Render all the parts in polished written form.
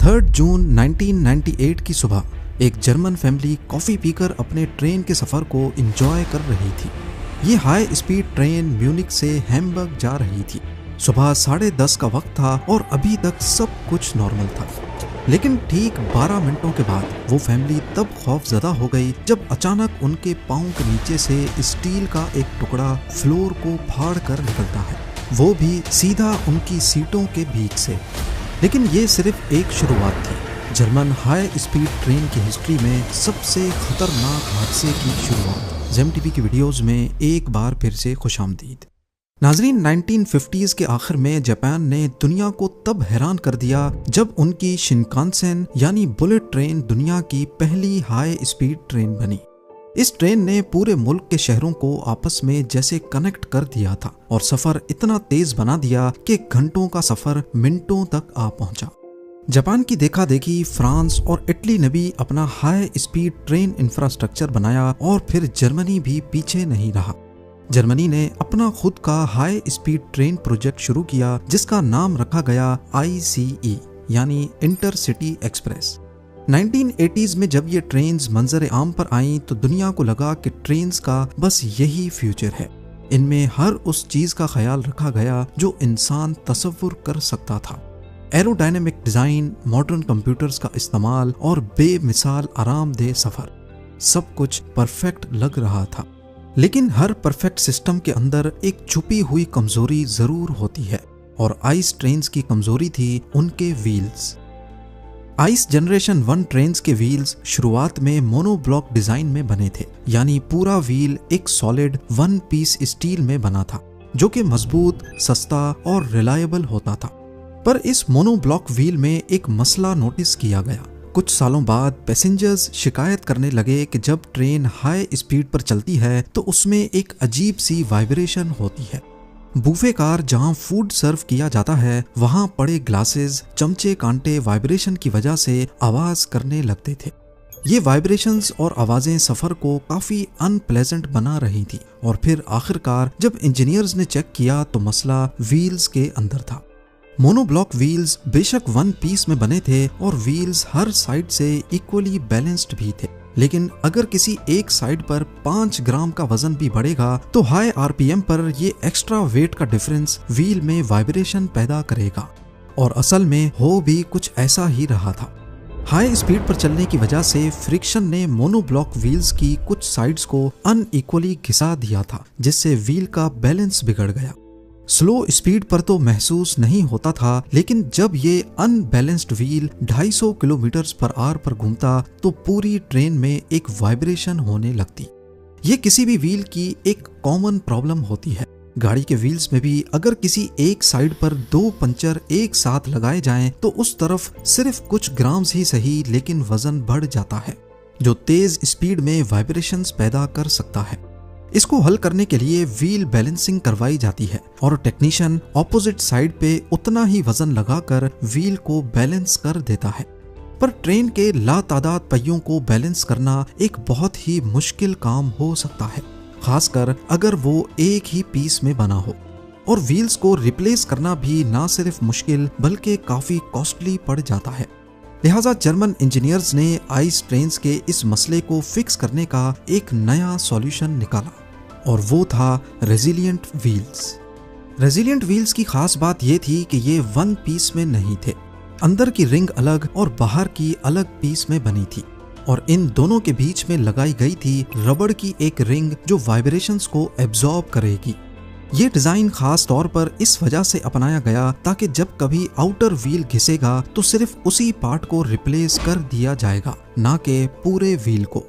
3 जून 1998 की सुबह एक जर्मन फैमिली कॉफ़ी पीकर अपने ट्रेन के सफ़र को एंजॉय कर रही थी। ये हाई स्पीड ट्रेन म्यूनिख से हैम्बर्ग जा रही थी। सुबह 10:30 का वक्त था और अभी तक सब कुछ नॉर्मल था। लेकिन ठीक 12 मिनटों के बाद वो फैमिली तब खौफजदा हो गई जब अचानक उनके पाँव के नीचे से स्टील का एक टुकड़ा फ्लोर को फाड़ कर निकलता है, वो भी सीधा उनकी सीटों के बीच से। लेकिन ये सिर्फ एक शुरुआत थी। जर्मन हाई स्पीड ट्रेन की हिस्ट्री में सबसे खतरनाक हादसे की शुरुआत। जेम टीवी की वीडियोस में एक बार फिर से खुशामदीद। नाजरीन, 1950s के आखिर में जापान ने दुनिया को तब हैरान कर दिया जब उनकी शिनकानसेन यानी बुलेट ट्रेन दुनिया की पहली हाई स्पीड ट्रेन बनी। इस ट्रेन ने पूरे मुल्क के शहरों को आपस में जैसे कनेक्ट कर दिया था और सफर इतना तेज बना दिया कि घंटों का सफर मिनटों तक आ पहुंचा। जापान की देखा देखी फ्रांस और इटली ने भी अपना हाई स्पीड ट्रेन इंफ्रास्ट्रक्चर बनाया और फिर जर्मनी भी पीछे नहीं रहा। जर्मनी ने अपना खुद का हाई स्पीड ट्रेन प्रोजेक्ट शुरू किया जिसका नाम रखा गया ICE यानी इंटरसिटी एक्सप्रेस। 1980s में जब ये ट्रेन्स मंजर आम पर आईं तो दुनिया को लगा कि ट्रेन्स का बस यही फ्यूचर है। इनमें हर उस चीज का ख्याल रखा गया जो इंसान तसव्वुर कर सकता था। एरोडायनेमिक डिजाइन, मॉडर्न कंप्यूटर्स का इस्तेमाल और बेमिसाल आरामदेह सफर, सब कुछ परफेक्ट लग रहा था। लेकिन हर परफेक्ट सिस्टम के अंदर एक छुपी हुई कमजोरी जरूर होती है और आइस ट्रेन्स की कमजोरी थी उनके व्हील्स। आइस जनरेशन 1 ट्रेन्स के व्हील्स शुरुआत में मोनोब्लॉक डिजाइन में बने थे, यानी पूरा व्हील एक सॉलिड 1 पीस स्टील में बना था जो कि मजबूत, सस्ता और रिलायबल होता था। पर इस मोनोब्लॉक व्हील में एक मसला नोटिस किया गया। कुछ सालों बाद पैसेंजर्स शिकायत करने लगे कि जब ट्रेन हाई स्पीड पर चलती है तो उसमें एक अजीब सी वाइब्रेशन होती है। बूफे कार जहां फूड सर्व किया जाता है वहां पड़े ग्लासेस, चमचे, कांटे वाइब्रेशन की वजह से आवाज करने लगते थे। ये वाइब्रेशंस और आवाजें सफर को काफी अनप्लेजेंट बना रही थी और फिर आखिरकार जब इंजीनियर्स ने चेक किया तो मसला व्हील्स के अंदर था। मोनोब्लॉक व्हील्स बेशक 1 पीस में बने थे और व्हील्स हर साइड से इक्वली बैलेंस्ड भी थे, लेकिन अगर किसी एक साइड पर 5 ग्राम का वजन भी बढ़ेगा तो हाई RPM पर ये एक्स्ट्रा वेट का डिफरेंस व्हील में वाइब्रेशन पैदा करेगा। और असल में हो भी कुछ ऐसा ही रहा था। हाई स्पीड पर चलने की वजह से फ्रिक्शन ने मोनोब्लॉक व्हील्स की कुछ साइड्स को अनइक्वली घिसा दिया था, जिससे व्हील का बैलेंस बिगड़ गया। स्लो स्पीड पर तो महसूस नहीं होता था, लेकिन जब ये अनबैलेंस्ड व्हील 250 किलोमीटर/आवर पर घूमता तो पूरी ट्रेन में एक वाइब्रेशन होने लगती। ये किसी भी व्हील की एक कॉमन प्रॉब्लम होती है। गाड़ी के व्हील्स में भी अगर किसी एक साइड पर 2 पंचर एक साथ लगाए जाएं तो उस तरफ सिर्फ कुछ ग्राम्स ही सही लेकिन वजन बढ़ जाता है, जो तेज स्पीड में वाइब्रेशंस पैदा कर सकता है। इसको हल करने के लिए व्हील बैलेंसिंग करवाई जाती है और टेक्नीशियन ऑपोजिट साइड पे उतना ही वजन लगाकर व्हील को बैलेंस कर देता है। पर ट्रेन के लातादाद पहियों को बैलेंस करना एक बहुत ही मुश्किल काम हो सकता है, खासकर अगर वो एक ही पीस में बना हो। और व्हील्स को रिप्लेस करना भी ना सिर्फ मुश्किल बल्कि काफी कॉस्टली पड़ जाता है। लिहाजा जर्मन इंजीनियर्स ने आइस ट्रेन्स के इस मसले को फिक्स करने का एक नया सॉल्यूशन निकाला और वो था रेजिलिएंट व्हील्स। रेजिलिएंट व्हील्स की खास बात ये थी कि ये 1 पीस में नहीं थे। अंदर की रिंग अलग और बाहर की अलग पीस में बनी थी और इन दोनों के बीच में लगाई गई थी रबड़ की एक रिंग जो वाइब्रेशंस को एब्जॉर्ब करेगी। ये डिजाइन खास तौर पर इस वजह से अपनाया गया ताकि जब कभी आउटर व्हील घिसेगा तो सिर्फ उसी पार्ट को रिप्लेस कर दिया जाएगा, ना कि पूरे व्हील को।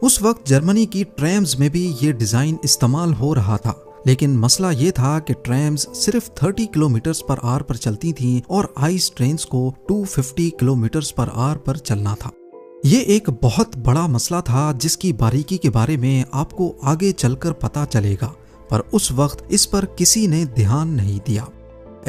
उस वक्त जर्मनी की ट्रैम्स में भी ये डिजाइन इस्तेमाल हो रहा था, लेकिन मसला ये था कि ट्रैम्स सिर्फ 30 किलोमीटर/आवर पर चलती थीं और आइस ट्रेन्स को 250 किलोमीटर/आवर पर चलना था। ये एक बहुत बड़ा मसला था जिसकी बारीकी के बारे में आपको आगे चलकर पता चलेगा, पर उस वक्त इस पर किसी ने ध्यान नहीं दिया।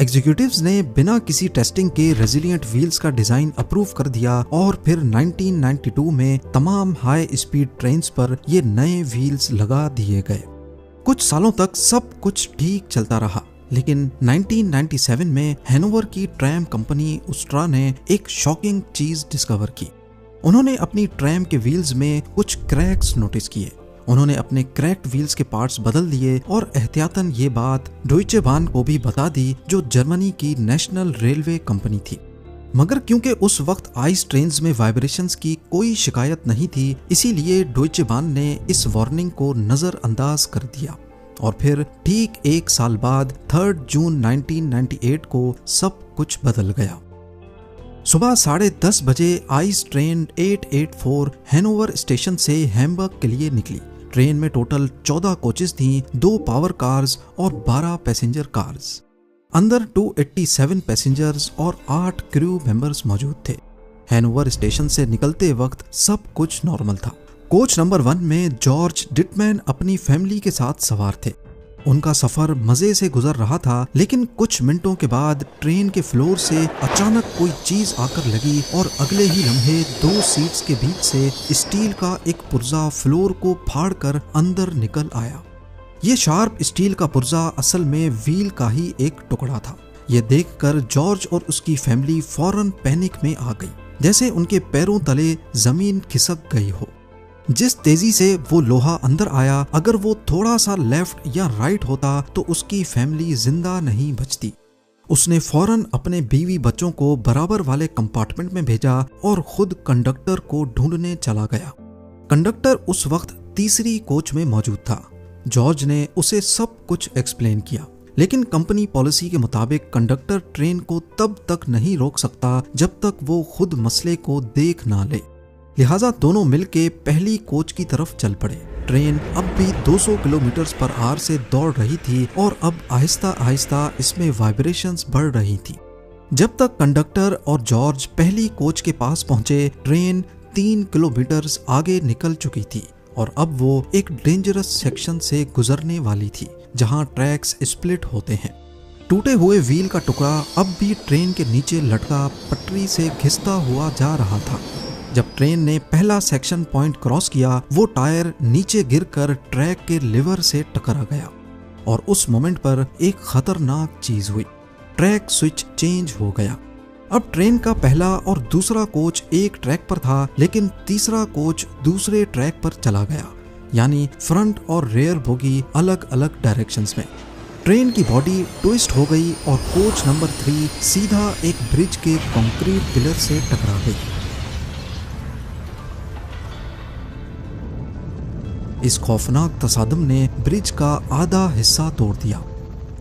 एग्जीक्यूटिव्स ने बिना किसी टेस्टिंग के रेजिलिएंट व्हील्स का डिजाइन अप्रूव कर दिया और फिर 1992 में तमाम हाई स्पीड ट्रेन्स पर ये नए व्हील्स लगा दिए गए। कुछ सालों तक सब कुछ ठीक चलता रहा, लेकिन 1997 में हैनोवर की ट्रैम कंपनी उस्ट्रा ने एक शॉकिंग चीज डिस्कवर की। उन्होंने अपनी ट्रैम के व्हील्स में कुछ क्रैक्स नोटिस किए। उन्होंने अपने क्रैक्ड व्हील्स के पार्ट्स बदल दिए और एहतियातन ये बात डॉयचे बाहन को भी बता दी, जो जर्मनी की नेशनल रेलवे कंपनी थी। मगर क्योंकि उस वक्त आइस ट्रेन्स में वाइब्रेशंस की कोई शिकायत नहीं थी, इसीलिए डॉयचे बाहन ने इस वार्निंग को नजरअंदाज कर दिया। और फिर ठीक एक साल बाद 3 जून 1998 को सब कुछ बदल गया। सुबह 10:30 बजे आइस ट्रेन 884 हैनोवर स्टेशन से हैम्बर्ग के लिए निकली। ट्रेन में टोटल 14 कोचेस थीं, 2 पावर कार्स और 12 पैसेंजर कार्स। अंदर 287 पैसेंजर्स और 8 क्रू मेंबर्स मौजूद थे। हैनोवर स्टेशन से निकलते वक्त सब कुछ नॉर्मल था। कोच नंबर 1 में जॉर्ज डिटमैन अपनी फैमिली के साथ सवार थे। उनका सफर मजे से गुजर रहा था, लेकिन कुछ मिनटों के बाद ट्रेन के फ्लोर से अचानक कोई चीज आकर लगी और अगले ही लम्हे 2 सीट्स के बीच से स्टील का एक पुर्जा फ्लोर को फाड़कर अंदर निकल आया। ये शार्प स्टील का पुर्जा असल में व्हील का ही एक टुकड़ा था। ये देखकर जॉर्ज और उसकी फैमिली फौरन पैनिक में आ गई, जैसे उनके पैरों तले जमीन खिसक गई हो। जिस तेजी से वो लोहा अंदर आया, अगर वो थोड़ा सा लेफ्ट या राइट होता तो उसकी फैमिली जिंदा नहीं बचती। उसने फौरन अपने बीवी बच्चों को बराबर वाले कंपार्टमेंट में भेजा और खुद कंडक्टर को ढूंढने चला गया। कंडक्टर उस वक्त तीसरी कोच में मौजूद था। जॉर्ज ने उसे सब कुछ एक्सप्लेन किया, लेकिन कंपनी पॉलिसी के मुताबिक कंडक्टर ट्रेन को तब तक नहीं रोक सकता जब तक वो खुद मसले को देख ना ले। लिहाजा दोनों मिलके पहली कोच की तरफ चल पड़े। ट्रेन अब भी 200 किलोमीटर पर आवर से दौड़ रही थी और अब आहिस्ता आहिस्ता इसमें वाइब्रेशंस बढ़ रही थी। जब तक कंडक्टर और जॉर्ज पहली कोच के पास पहुंचे, ट्रेन 3 किलोमीटर आगे निकल चुकी थी और अब वो एक डेंजरस सेक्शन से गुजरने वाली थी, जहां ट्रैक्स स्प्लिट होते हैं। टूटे हुए व्हील का टुकड़ा अब भी ट्रेन के नीचे लटका पटरी से घिसता हुआ जा रहा था। जब ट्रेन ने पहला सेक्शन पॉइंट क्रॉस किया, वो टायर नीचे गिरकर ट्रैक के लिवर से टकरा गया और उस मोमेंट पर एक खतरनाक चीज हुई। ट्रैक स्विच चेंज हो गया। अब ट्रेन का पहला और दूसरा कोच एक ट्रैक पर था, लेकिन तीसरा कोच दूसरे ट्रैक पर चला गया, यानी फ्रंट और रेयर बोगी अलग अलग डायरेक्शंस में। ट्रेन की बॉडी ट्विस्ट हो गई और कोच नंबर 3 सीधा एक ब्रिज के कंक्रीट पिलर से टकरा गई। इस खौफनाक तसादम ने ब्रिज का आधा हिस्सा तोड़ दिया।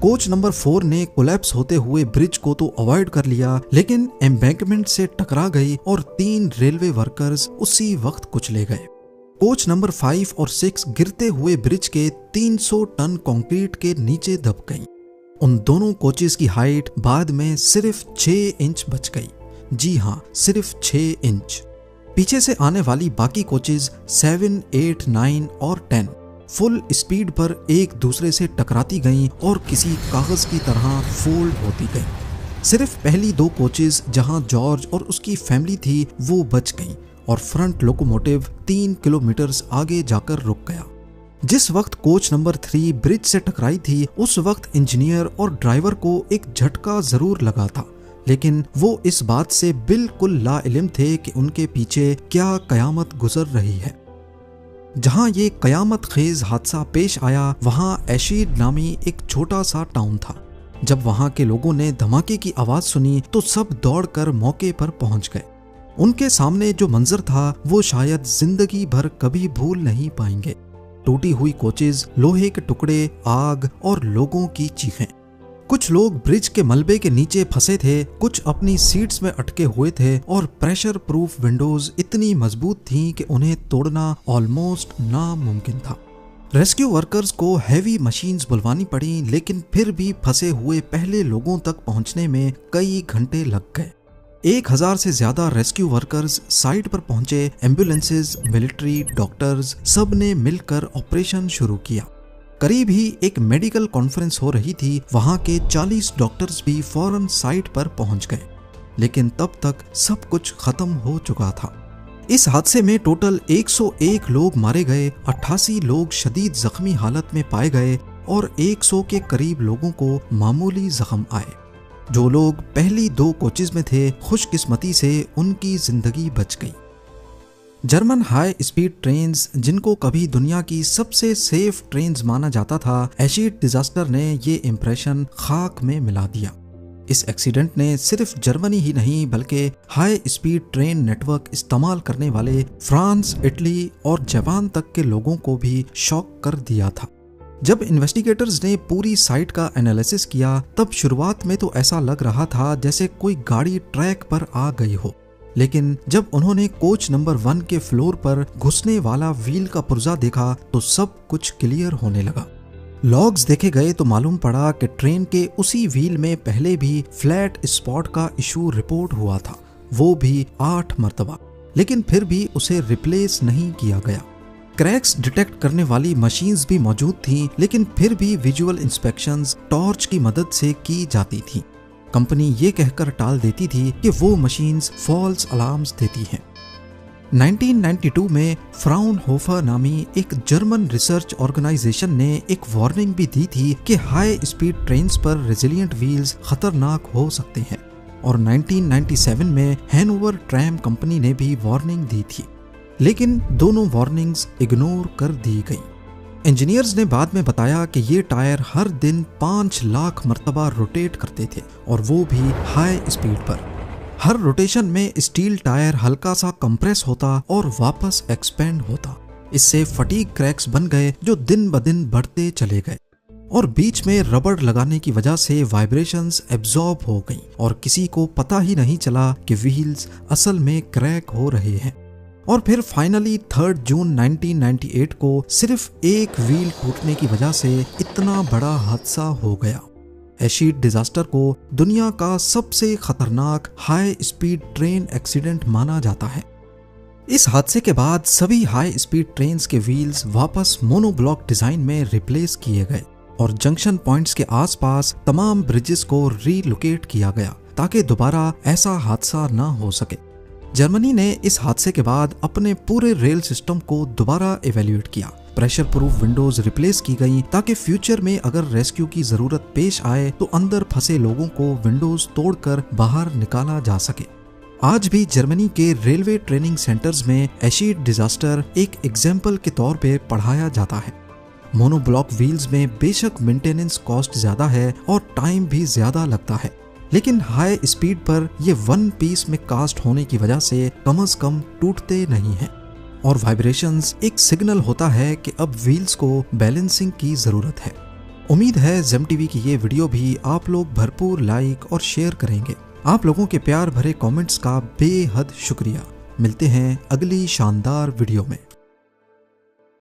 कोच नंबर 4 ने कोलैप्स होते हुए ब्रिज को तो अवॉइड कर लिया, लेकिन एम्बैंकमेंट से टकरा गई और 3 रेलवे वर्कर्स उसी वक्त कुचले गए। कोच नंबर 5 और 6 गिरते हुए ब्रिज के 300 टन कंक्रीट के नीचे दब गईं। उन दोनों कोचेस की हाइट बाद में सिर्फ 6 इंच बच गई। जी हाँ, सिर्फ 6 इंच। पीछे से आने वाली बाकी कोचेस 7, 8, 9 और 10 फुल स्पीड पर एक दूसरे से टकराती गईं और किसी कागज की तरह फोल्ड होती गईं। सिर्फ पहली 2 कोचेस, जहां जॉर्ज और उसकी फैमिली थी, वो बच गईं और फ्रंट लोकोमोटिव 3 किलोमीटर आगे जाकर रुक गया। जिस वक्त कोच नंबर 3 ब्रिज से टकराई थी, उस वक्त इंजीनियर और ड्राइवर को एक झटका जरूर लगा था, लेकिन वो इस बात से बिल्कुल लाइल्म थे कि उनके पीछे क्या कयामत गुजर रही है। जहां ये कयामत खेज हादसा पेश आया, वहां एशीड नामी एक छोटा सा टाउन था। जब वहां के लोगों ने धमाके की आवाज सुनी तो सब दौड़कर मौके पर पहुंच गए। उनके सामने जो मंजर था वो शायद जिंदगी भर कभी भूल नहीं पाएंगे। टूटी हुई कोचेस, लोहे के टुकड़े, आग और लोगों की चीखें। कुछ लोग ब्रिज के मलबे के नीचे फंसे थे, कुछ अपनी सीट्स में अटके हुए थे और प्रेशर प्रूफ विंडोज इतनी मजबूत थीं कि उन्हें तोड़ना ऑलमोस्ट नामुमकिन था। रेस्क्यू वर्कर्स को हैवी मशीन्स बुलवानी पड़ी, लेकिन फिर भी फंसे हुए पहले लोगों तक पहुंचने में कई घंटे लग गए। 1000 से ज्यादा रेस्क्यू वर्कर्स साइट पर पहुंचे। एम्बुलेंसेज, मिलिट्री, डॉक्टर्स सब ने मिलकर ऑपरेशन शुरू किया। करीब ही एक मेडिकल कॉन्फ्रेंस हो रही थी। वहां के 40 डॉक्टर्स भी फौरन साइट पर पहुंच गए, लेकिन तब तक सब कुछ खत्म हो चुका था। इस हादसे में टोटल 101 लोग मारे गए, 88 लोग शदीद जख्मी हालत में पाए गए और 100 के करीब लोगों को मामूली जख्म आए। जो लोग पहली 2 कोचेज में थे, खुशकिस्मती से उनकी जिंदगी बच गई। जर्मन हाई स्पीड ट्रेन्स, जिनको कभी दुनिया की सबसे सेफ ट्रेन्स माना जाता था, एशिड डिजास्टर ने ये इंप्रेशन खाक में मिला दिया। इस एक्सीडेंट ने सिर्फ जर्मनी ही नहीं बल्कि हाई स्पीड ट्रेन नेटवर्क इस्तेमाल करने वाले फ्रांस, इटली और जापान तक के लोगों को भी शॉक कर दिया था। जब इन्वेस्टिगेटर्स ने पूरी साइट का एनालिसिस किया, तब शुरुआत में तो ऐसा लग रहा था जैसे कोई गाड़ी ट्रैक पर आ गई हो, लेकिन जब उन्होंने कोच नंबर 1 के फ्लोर पर घुसने वाला व्हील का पुर्जा देखा तो सब कुछ क्लियर होने लगा। लॉग्स देखे गए तो मालूम पड़ा कि ट्रेन के उसी व्हील में पहले भी फ्लैट स्पॉट का इशू रिपोर्ट हुआ था, वो भी 8 मरतबा, लेकिन फिर भी उसे रिप्लेस नहीं किया गया। क्रैक्स डिटेक्ट करने वाली मशीन्स भी मौजूद थीं, लेकिन फिर भी विजुअल इंस्पेक्शंस टॉर्च की मदद से की जाती थी। कंपनी ये कहकर टाल देती थी कि वो मशीन्स फॉल्स अलार्म्स देती हैं। 1992 में फ्राउनहोफर नामी एक जर्मन रिसर्च ऑर्गेनाइजेशन ने एक वार्निंग भी दी थी कि हाई स्पीड ट्रेन्स पर रेजिलिएंट व्हील्स खतरनाक हो सकते हैं, और 1997 में हैनोवर ट्रैम कंपनी ने भी वार्निंग दी थी, लेकिन दोनों वार्निंग्स इग्नोर कर दी गई। इंजीनियर्स ने बाद में बताया कि ये टायर हर दिन 5 लाख मरतबा रोटेट करते थे, और वो भी हाई स्पीड पर। हर रोटेशन में स्टील टायर हल्का सा कंप्रेस होता और वापस एक्सपेंड होता। इससे फटीग क्रैक्स बन गए जो दिन ब दिन बढ़ते चले गए, और बीच में रबड़ लगाने की वजह से वाइब्रेशंस एब्जॉर्ब हो गई और किसी को पता ही नहीं चला कि व्हील्स असल में क्रैक हो रहे हैं। और फिर फाइनली 3 जून 1998 को सिर्फ एक व्हील टूटने की वजह से इतना बड़ा हादसा हो गया। एशिड डिजास्टर को दुनिया का सबसे खतरनाक हाई स्पीड ट्रेन एक्सीडेंट माना जाता है। इस हादसे के बाद सभी हाई स्पीड ट्रेन्स के व्हील्स वापस मोनोब्लॉक डिजाइन में रिप्लेस किए गए और जंक्शन पॉइंट्स के आसपास तमाम ब्रिजेस को रीलोकेट किया गया ताकि दोबारा ऐसा हादसा ना हो सके। जर्मनी ने इस हादसे के बाद अपने पूरे रेल सिस्टम को दोबारा इवैल्यूएट किया। प्रेशर प्रूफ विंडोज रिप्लेस की गई ताकि फ्यूचर में अगर रेस्क्यू की जरूरत पेश आए तो अंदर फंसे लोगों को विंडोज तोड़कर बाहर निकाला जा सके। आज भी जर्मनी के रेलवे ट्रेनिंग सेंटर्स में एशिड डिजास्टर एक एग्जाम्पल के तौर पे पढ़ाया जाता है। मोनोब्लॉक व्हील्स में बेशक मेंटेनेंस कॉस्ट ज्यादा है और टाइम भी ज्यादा लगता है, लेकिन हाई स्पीड पर ये 1 पीस में कास्ट होने की वजह से कम से कम टूटते नहीं हैं, और वाइब्रेशंस एक सिग्नल होता है कि अब व्हील्स को बैलेंसिंग की जरूरत है। उम्मीद है जेम टीवी की ये वीडियो भी आप लोग भरपूर लाइक और शेयर करेंगे। आप लोगों के प्यार भरे कमेंट्स का बेहद शुक्रिया। मिलते हैं अगली शानदार वीडियो में।